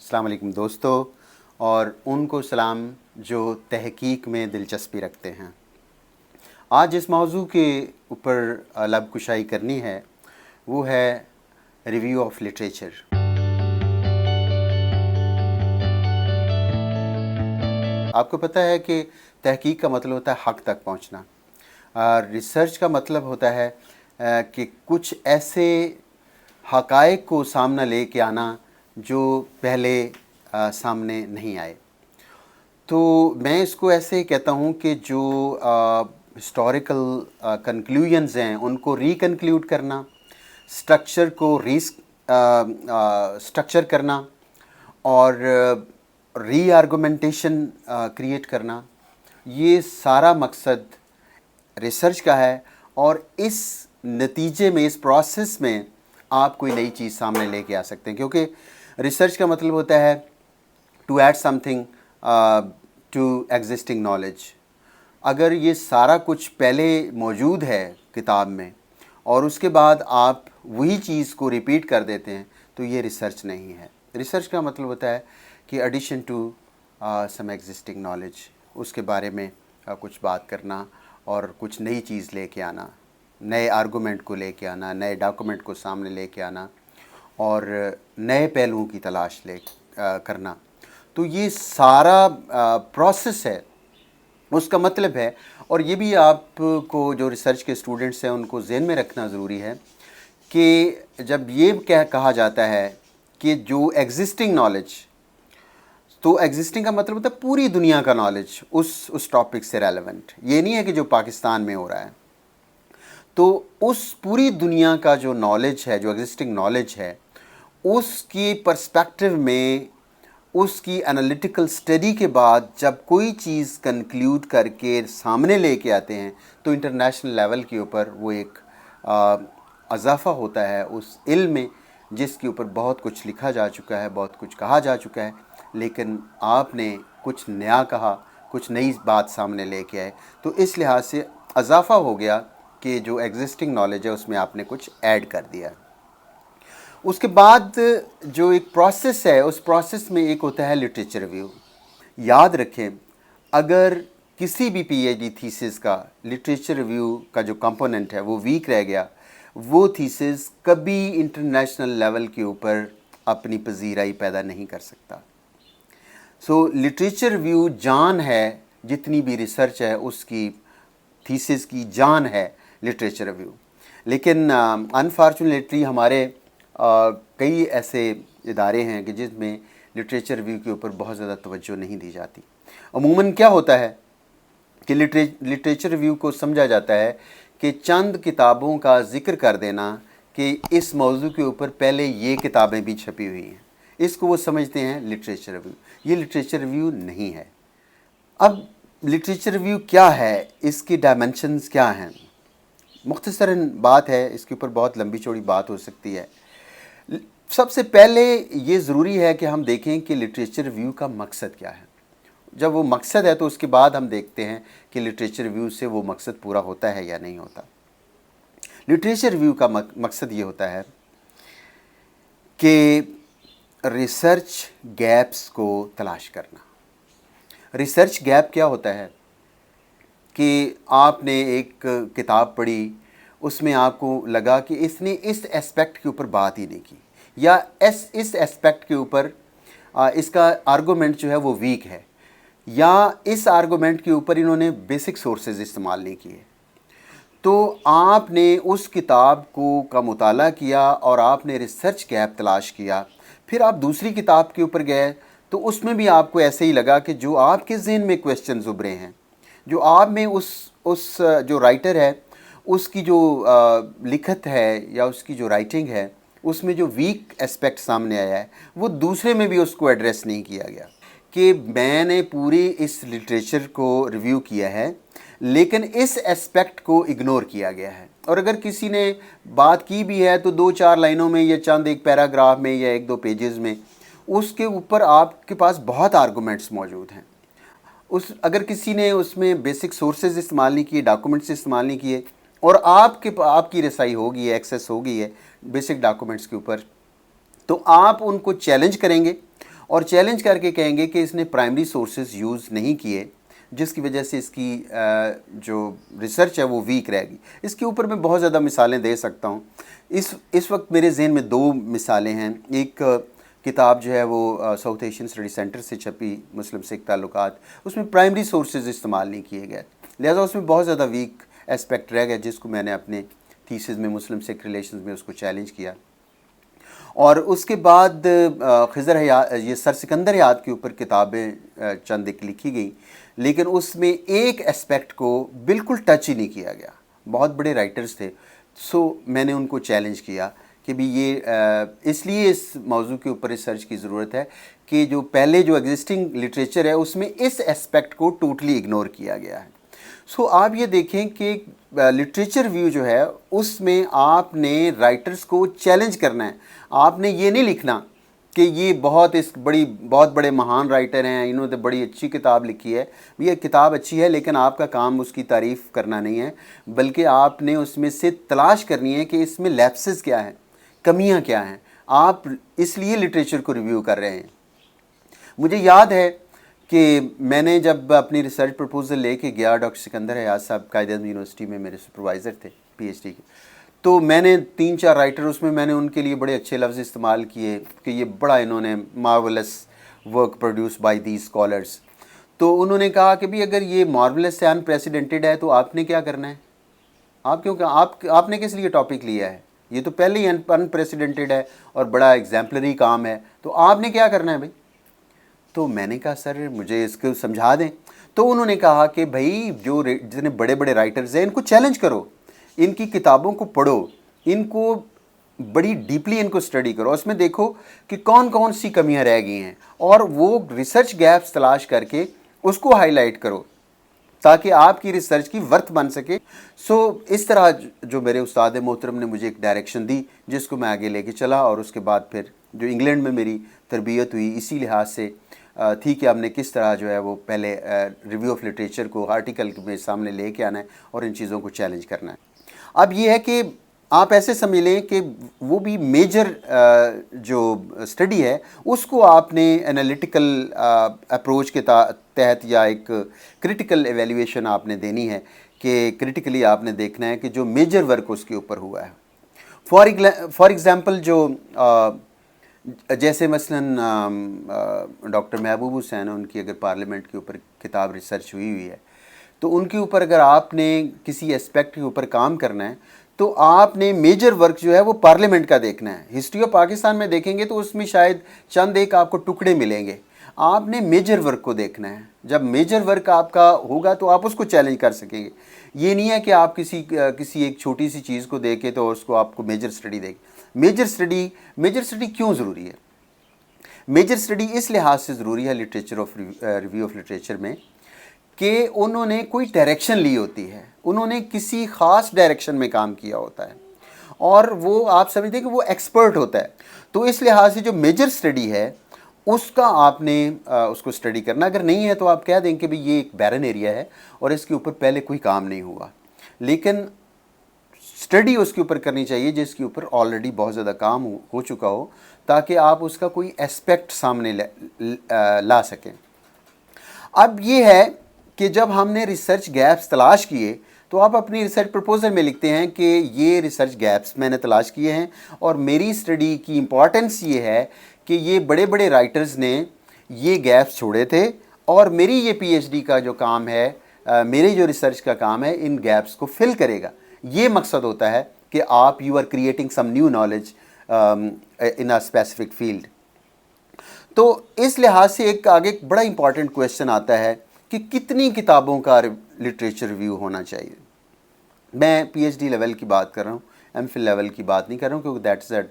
अस्सलाम वालेकुम दोस्तों और उनको सलाम जो तहकीक में दिलचस्पी रखते हैं। आज जिस मौजू के ऊपर लब कुशाई करनी है वो है रिव्यू ऑफ लिटरेचर। आपको पता है कि तहकीक का मतलब होता है हक़ तक पहुंचना, और रिसर्च का मतलब होता है कि कुछ ऐसे हक़ाइक़ को सामने लेके आना जो पहले सामने नहीं आए। तो मैं इसको ऐसे कहता हूँ कि जो हिस्टोरिकल कंक्लूजन्स हैं उनको रिकन्क्लूड करना, स्ट्रक्चर को स्ट्रक्चर करना और री आर्गुमेंटेशन क्रिएट करना, ये सारा मकसद रिसर्च का है। और इस नतीजे में, इस प्रोसेस में आप कोई नई चीज़ सामने लेके आ सकते हैं, क्योंकि रिसर्च का मतलब होता है to add something to existing knowledge. अगर ये सारा कुछ पहले मौजूद है किताब में और उसके बाद आप वही चीज़ को रिपीट कर देते हैं तो ये रिसर्च नहीं है। रिसर्च का मतलब होता है कि addition to some existing knowledge, उसके बारे में कुछ बात करना और कुछ नई चीज़ लेके आना, नए आर्गूमेंट को लेके आना, नए डॉक्यूमेंट को सामने लेके आना और नए पहलुओं की तलाश करना। तो ये सारा प्रोसेस है, उसका मतलब है। और ये भी आपको जो रिसर्च के स्टूडेंट्स हैं उनको ज़हन में रखना ज़रूरी है कि जब ये कहा जाता है कि जो एग्जिस्टिंग नॉलेज, तो एग्जिस्टिंग का मतलब होता है पूरी दुनिया का नॉलेज उस टॉपिक से रेलेवेंट। ये नहीं है कि जो पाकिस्तान में हो रहा है। तो उस पूरी दुनिया का जो नॉलेज है, जो एग्जिस्टिंग नॉलेज है, उसकी पर्सपेक्टिव में, उसकी एनालिटिकल स्टडी के बाद जब कोई चीज़ कंक्लूड करके सामने लेके आते हैं तो इंटरनेशनल लेवल के ऊपर वो एक इजाफ़ा होता है उस इल्म में जिसके ऊपर बहुत कुछ लिखा जा चुका है, बहुत कुछ कहा जा चुका है, लेकिन आपने कुछ नया कहा, कुछ नई बात सामने लेके आए, तो इस लिहाज से इजाफ़ा हो गया कि जो एग्जिस्टिंग नॉलेज है उसमें आपने कुछ ऐड कर दिया। उसके बाद जो एक प्रोसेस है, उस प्रोसेस में एक होता है लिटरेचर रिव्यू। याद रखें, अगर किसी भी पीएचडी थीसिस का लिटरेचर रिव्यू का जो कंपोनेंट है वो वीक रह गया, वो थीसिस कभी इंटरनेशनल लेवल के ऊपर अपनी पजीराई पैदा नहीं कर सकता। सो लिटरेचर रिव्यू जान है, जितनी भी रिसर्च है उसकी थीसिस की जान है लिटरेचर रिव्यू। लेकिन अनफॉर्चुनेटली हमारे कई ऐसे इदारे हैं कि जिसमें लिटरेचर रिव्यू के ऊपर बहुत ज़्यादा तवज्जो नहीं दी जाती। अमूमन क्या होता है कि लिटरेचर रिव्यू को समझा जाता है कि चंद किताबों का ज़िक्र कर देना कि इस मौजू के ऊपर पहले ये किताबें भी छपी हुई हैं, इसको वो समझते हैं लिटरेचर रिव्यू। ये लिटरेचर रिव्यू नहीं है। अब लिटरेचर रिव्यू क्या है, इसकी डायमेंशंस क्या हैं? मुख्तसरन बात है, इसके ऊपर बहुत लंबी चौड़ी बात हो सकती है। सबसे पहले ये ज़रूरी है कि हम देखें कि लिटरेचर रिव्यू का मकसद क्या है। जब वो मकसद है तो उसके बाद हम देखते हैं कि लिटरेचर रिव्यू से वो मकसद पूरा होता है या नहीं होता। लिटरेचर रिव्यू का मकसद ये होता है कि रिसर्च गैप्स को तलाश करना। रिसर्च गैप क्या होता है कि आपने एक किताब पढ़ी, उसमें आपको लगा कि इसने इस एस्पेक्ट के ऊपर बात ही नहीं की, या इस एस्पेक्ट के ऊपर इसका आर्गूमेंट जो है वो वीक है, या इस आर्गूमेंट के ऊपर इन्होंने बेसिक सोर्सेज इस्तेमाल नहीं किए। तो आपने उस किताब का मुताला किया और आपने रिसर्च गैप तलाश किया। फिर आप दूसरी किताब के ऊपर गए तो उसमें भी आपको ऐसे ही लगा कि जो आपके ज़हन में क्वेश्चंस उभरे हैं, जो आप में उस जो राइटर है उसकी जो लिखत है या उसकी जो राइटिंग है, उसमें जो वीक एस्पेक्ट सामने आया है वो दूसरे में भी उसको एड्रेस नहीं किया गया। कि मैंने पूरी इस लिटरेचर को रिव्यू किया है लेकिन इस एस्पेक्ट को इग्नोर किया गया है, और अगर किसी ने बात की भी है तो 2-4 लाइनों में या चंद एक पैराग्राफ में या 1-2 पेजेस में, उसके ऊपर आपके पास बहुत आर्गूमेंट्स मौजूद हैं। अगर किसी ने उसमें बेसिक सोर्सेज इस्तेमाल नहीं किए, डॉक्यूमेंट्स इस्तेमाल नहीं किए, और आपकी रसाई हो गई है, एक्सेस हो गई है बेसिक डॉक्यूमेंट्स के ऊपर, तो आप उनको चैलेंज करेंगे اور چیلنج کر کے کہیں گے کہ اس نے پرائمری سورسز یوز نہیں کیے، جس کی وجہ سے اس کی جو ریسرچ ہے وہ ویک رہ گئی۔ اس کے اوپر میں بہت زیادہ مثالیں دے سکتا ہوں۔ اس وقت میرے ذہن میں 2 مثالیں ہیں۔ ایک کتاب جو ہے وہ ساؤتھ ایشین اسٹڈی سینٹر سے چھپی، مسلم سکھ تعلقات، اس میں پرائمری سورسز استعمال نہیں کیے گئے، لہٰذا اس میں بہت زیادہ ویک اسپیکٹ رہ گیا، جس کو میں نے اپنے تھیسس میں مسلم سکھ ریلیشنز میں اس کو چیلنج کیا۔ اور اس کے بعد خضر حیات، یہ سر سکندر حیات کے اوپر کتابیں چند ایک لکھی گئیں، لیکن اس میں ایک اسپیکٹ کو بالکل ٹچ ہی نہیں کیا گیا۔ بہت بڑے رائٹرز تھے، سو میں نے ان کو چیلنج کیا کہ بھی یہ اس لیے اس موضوع کے اوپر ریسرچ کی ضرورت ہے کہ جو پہلے جو ایگزسٹنگ لٹریچر ہے اس میں اس اسپیکٹ کو ٹوٹلی اگنور کیا گیا ہے۔ سو آپ یہ دیکھیں کہ لٹریچر ریویو جو ہے اس میں آپ نے رائٹرز کو چیلنج کرنا ہے۔ آپ نے یہ نہیں لکھنا کہ یہ بہت بڑے مہان رائٹر ہیں، انہوں نے بڑی اچھی کتاب لکھی ہے۔ یہ کتاب اچھی ہے لیکن آپ کا کام اس کی تعریف کرنا نہیں ہے، بلکہ آپ نے اس میں سے تلاش کرنی ہے کہ اس میں لیپسز کیا ہیں، کمیاں کیا ہیں۔ آپ اس لیے لٹریچر کو ریویو کر رہے ہیں۔ مجھے یاد ہے کہ میں نے جب اپنی ریسرچ پرپوزل لے کے گیا، ڈاکٹر سکندر حیات صاحب قائد اعظم یونیورسٹی میں میرے سپروائزر تھے پی ایچ ڈی کے، تو میں نے 3-4 رائٹر اس میں نے ان کے لیے بڑے اچھے لفظ استعمال کیے کہ یہ بڑا انہوں نے marvels work produce by these scholars. تو انہوں نے کہا کہ بھی اگر یہ مارولس سے انپریسیڈنٹڈ ہے تو آپ نے کیا کرنا ہے؟ آپ نے کس لیے ٹاپک لیا ہے؟ یہ تو پہلے ہی انپریسیڈنٹڈ ہے اور بڑا ایگزامپلری کام ہے، تو آپ نے کیا کرنا ہے بھائی؟ تو میں نے کہا سر مجھے اس کو سمجھا دیں۔ تو انہوں نے کہا کہ بھائی جو جتنے بڑے بڑے رائٹرز ہیں ان کو چیلنج کرو، ان کی کتابوں کو پڑھو، ان کو بڑی ڈیپلی ان کو اسٹڈی کرو، اس میں دیکھو کہ کون کون سی کمیاں رہ گئی ہیں اور وہ ریسرچ گیپس تلاش کر کے اس کو ہائی لائٹ کرو تاکہ آپ کی ریسرچ کی ورتھ بن سکے۔ سو اس طرح جو میرے استاد محترم نے مجھے ایک ڈائریکشن دی جس کو میں آگے لے کے چلا، اور اس کے بعد پھر جو انگلینڈ میں میری تربیت ہوئی اسی لحاظ سے تھی کہ ہم نے کس طرح جو ہے وہ پہلے ریویو آف لٹریچر کو آرٹیکل میں سامنے لے کے آنا ہے اور ان چیزوں کو چیلنج کرنا ہے۔ اب یہ ہے کہ آپ ایسے سمجھ لیں کہ وہ بھی میجر جو اسٹڈی ہے اس کو آپ نے انالیٹیکل اپروچ کے تحت یا ایک کرٹیکل ایویلیویشن آپ نے دینی ہے کہ کرٹیکلی آپ نے دیکھنا ہے کہ جو میجر ورک اس کے اوپر ہوا ہے۔ فار ایگزامپل جو جیسے مثلاً ڈاکٹر محبوب حسین، ان کی اگر پارلیمنٹ کے اوپر کتاب ریسرچ ہوئی ہے تو ان کے اوپر اگر آپ نے کسی اسپیکٹ کے اوپر کام کرنا ہے تو آپ نے میجر ورک جو ہے وہ پارلیمنٹ کا دیکھنا ہے۔ ہسٹری آف پاکستان میں دیکھیں گے تو اس میں شاید چند ایک آپ کو ٹکڑے ملیں گے، آپ نے میجر ورک کو دیکھنا ہے۔ جب میجر ورک آپ کا ہوگا تو آپ اس کو چیلنج کر سکیں گے۔ یہ نہیں ہے کہ آپ کسی ایک چھوٹی سی چیز کو دیکھیں تو اس کو آپ کو میجر اسٹڈی دیکھیں۔ میجر اسٹڈی کیوں ضروری ہے؟ میجر اسٹڈی اس لحاظ سے ضروری ہے ریویو آف لٹریچر میں کہ انہوں نے کوئی ڈائریکشن لی ہوتی ہے، انہوں نے کسی خاص ڈائریکشن میں کام کیا ہوتا ہے اور وہ آپ سمجھتے ہیں کہ وہ ایکسپرٹ ہوتا ہے۔ تو اس لحاظ سے جو میجر اسٹڈی ہے اس کا آپ نے اس کو اسٹڈی کرنا، اگر نہیں ہے تو آپ کہہ دیں کہ بھی یہ ایک بیرن ایریا ہے اور اس کے اوپر پہلے کوئی کام نہیں ہوا، لیکن اسٹڈی اس کے اوپر کرنی چاہیے جس کے اوپر آلریڈی بہت زیادہ کام ہو چکا ہو تاکہ آپ اس کا کوئی اسپیکٹ سامنے لا سکیں۔ اب یہ ہے کہ جب ہم نے ریسرچ گیپس تلاش کیے تو آپ اپنی ریسرچ پرپوزل میں لکھتے ہیں کہ یہ ریسرچ گیپس میں نے تلاش کیے ہیں اور میری اسٹڈی کی امپورٹنس یہ ہے کہ یہ بڑے بڑے رائٹرز نے یہ گیپس چھوڑے تھے اور میری یہ پی ایچ ڈی کا جو کام ہے، میری جو ریسرچ کا کام ہے، ان گیپس کو فل کرے گا۔ یہ مقصد ہوتا ہے کہ آپ you are creating some new knowledge in a specific field. تو اس لحاظ سے ایک آگے بڑا امپورٹنٹ کویشچن آتا ہے کہ کتنی کتابوں کا لٹریچر ریویو ہونا چاہیے۔ میں پی ایچ ڈی لیول کی بات کر رہا ہوں، ایم فل لیول کی بات نہیں کر رہا ہوں کیونکہ دیٹس اے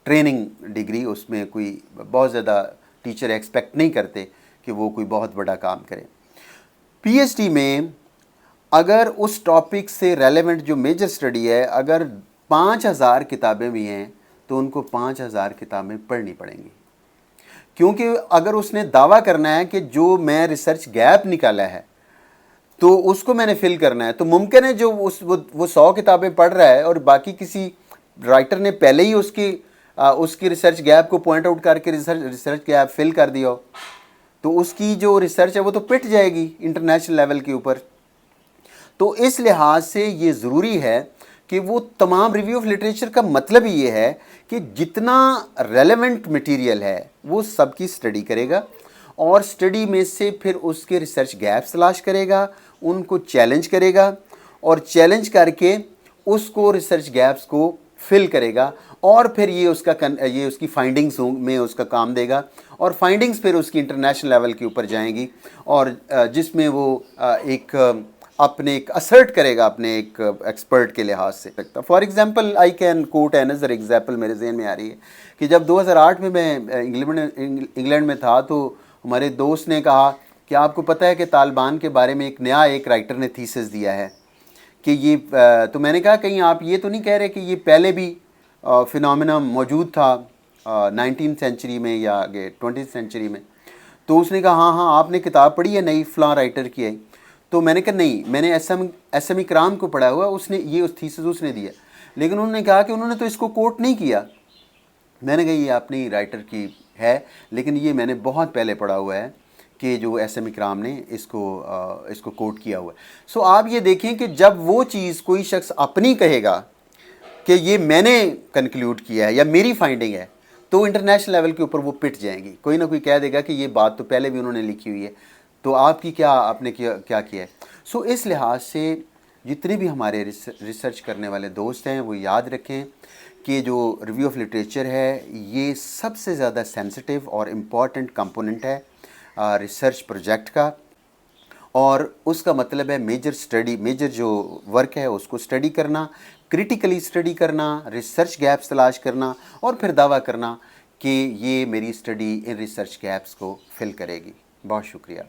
ٹریننگ ڈگری، اس میں کوئی بہت زیادہ ٹیچر ایکسپیکٹ نہیں کرتے کہ وہ کوئی بہت بڑا کام کرے۔ پی ایچ ڈی میں اگر اس ٹاپک سے ریلیونٹ جو میجر اسٹڈی ہے، اگر 5000 کتابیں بھی ہیں تو ان کو 5000 کتابیں پڑھنی پڑیں گی، کیونکہ اگر اس نے دعویٰ کرنا ہے کہ جو میں ریسرچ گیپ نکالا ہے تو اس کو میں نے فل کرنا ہے، تو ممکن ہے جو وہ 100 کتابیں پڑھ رہا ہے اور باقی کسی رائٹر نے پہلے ہی اس کی उसकी रिसर्च गैप को पॉइंट आउट करके रिसर्च गैप फिल कर दिया हो, तो उसकी जो रिसर्च है वो तो पिट जाएगी इंटरनेशनल लेवल के ऊपर। तो इस लिहाज से ये ज़रूरी है कि वो तमाम रिव्यू ऑफ लिटरेचर का मतलब ही ये है कि जितना रेलेवेंट मटेरियल है वो सबकी स्टडी करेगा, और स्टडी में से फिर उसके रिसर्च गैप्स तलाश करेगा, उनको चैलेंज करेगा, और चैलेंज करके उसको रिसर्च गैप्स को फिल करेगा, और फिर ये उसकी फाइंडिंग्स में उसका काम देगा, और फाइंडिंग्स फिर उसकी इंटरनेशनल लेवल के ऊपर जाएंगी, और जिसमें वो अपने एक असर्ट करेगा अपने एक एक्सपर्ट के लिहाज से। For example I can coat another example मेरे जहन में आ रही है कि जब 2008 में मैं इंग्लैंड में था, तो हमारे दोस्त ने कहा कि आपको पता है कि तालिबान के बारे में एक राइटर ने थीसिस दिया है कि ये तो मैंने कहा कहीं आप ये तो नहीं कह रहे कि ये पहले भी फिनोमेना मौजूद था 19th सेंचुरी में या आगे 20th सेंचुरी में? तो उसने कहा हाँ हाँ आपने किताब पढ़ी है नई फलां राइटर की है? तो मैंने कहा नहीं, मैंने एस एम इकराम को पढ़ा हुआ, उसने ये उस थीसिस उसने दिया, लेकिन उन्होंने कहा कि उन्होंने तो इसको कोट नहीं किया। मैंने कहा ये अपनी राइटर की है, लेकिन ये मैंने बहुत पहले पढ़ा हुआ है कि जो एस एम इकराम ने इसको कोट किया हुआ है। सो आप ये देखें कि जब वो चीज़ कोई शख्स अपनी कहेगा कि ये मैंने कंक्लूड किया है या मेरी फाइंडिंग है, तो इंटरनेशनल लेवल के ऊपर वो पिट जाएंगी। कोई ना कोई कह देगा कि ये बात तो पहले भी उन्होंने लिखी हुई है, तो आपने क्या किया है। सो इस लिहाज से जितने भी हमारे रिसर्च करने वाले दोस्त हैं वो याद रखें कि जो रिव्यू ऑफ लिटरेचर है ये सबसे ज़्यादा सेंसिटिव और इम्पॉर्टेंट कंपोनेंट है रिसर्च प्रोजेक्ट का, और उसका मतलब है मेजर जो वर्क है उसको स्टडी करना, क्रिटिकली स्टडी करना, रिसर्च गैप्स तलाश करना, और फिर दावा करना कि ये मेरी स्टडी इन रिसर्च गैप्स को फिल करेगी। बहुत शुक्रिया।